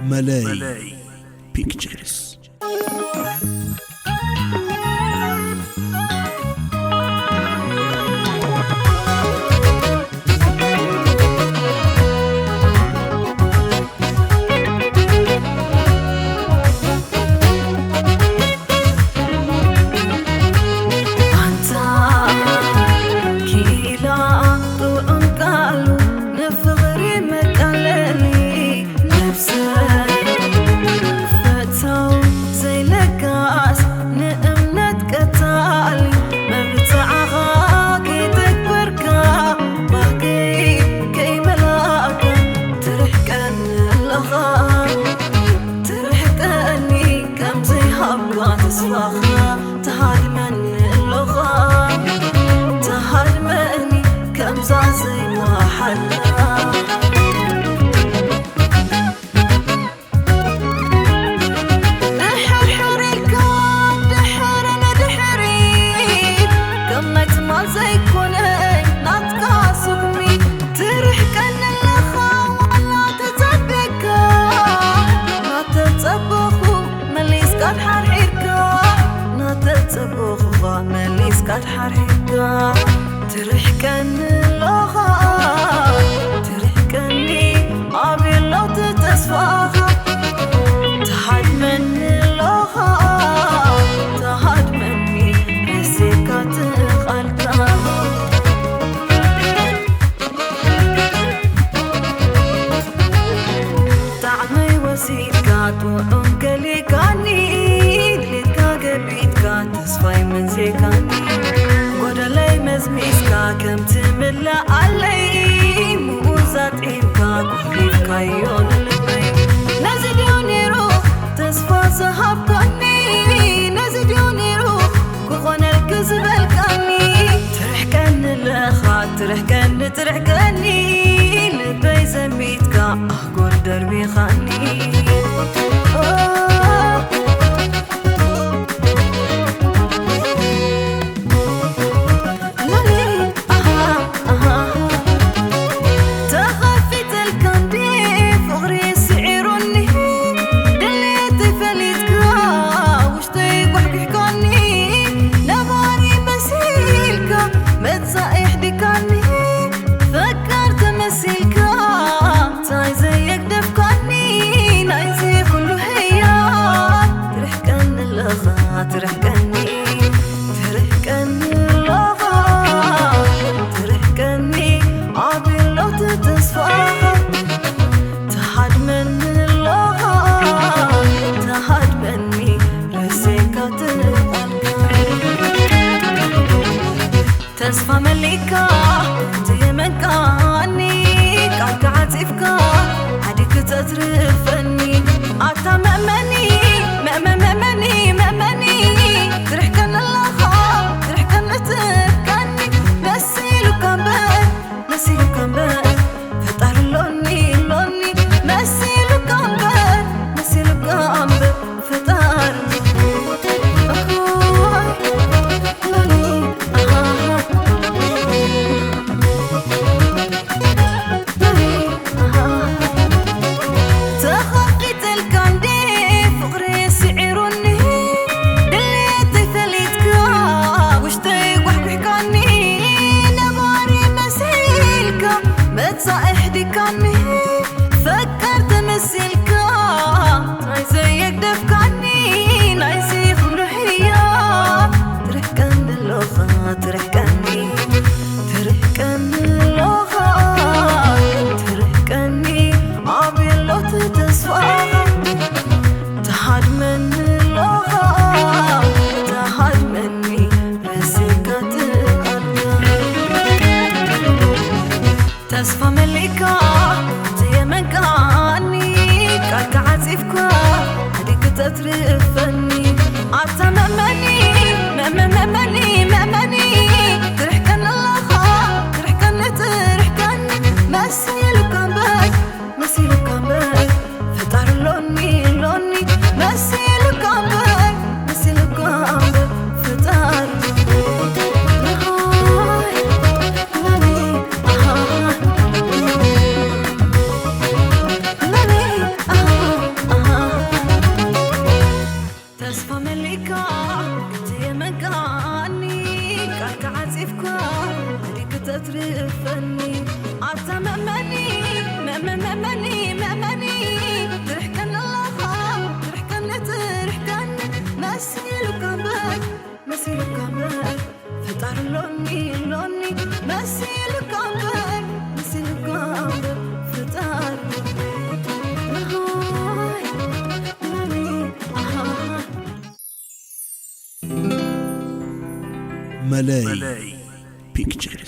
ملاي بيكتشرز. ترحكني اللغة ترحكني عبي لو تتصفاها تحد مني اللغة تحد مني حسيكا تقلقها تعمي وسيكا توعن قليكاني ليتكا قبيتكا تصفاي من زيكاني مزميسكا كم تملا علي موزات إبكا كيفكا يون اللبي نزديوني روح تصفى صحاب كوني نزديوني روح كخون الكذب الكاني ترحكني الأخوات ترحكني لبي زميتكا أقول دربي خاني تصفى ملكا زي مكاني قاعد عاطفكا عادك تترفني عطا مأمني ترحكن اللغة ترحكن تركني نسيلو كان بان فطار لوني نسيلو كان بان فطار فكرت مسلكا عايزك دفكاني نايسي كله حيا ترحكني اللغة ترحكني اللغة ترحكني عبي لو تتصفاها تحد مني اللغة تحد مني رسيكا تقلقها تصفى ملكا زي مكاني قاعد عاطفكا عادك فطار لوني لوني مسيل قلبي فطار هاي ملاي بيكتشرز.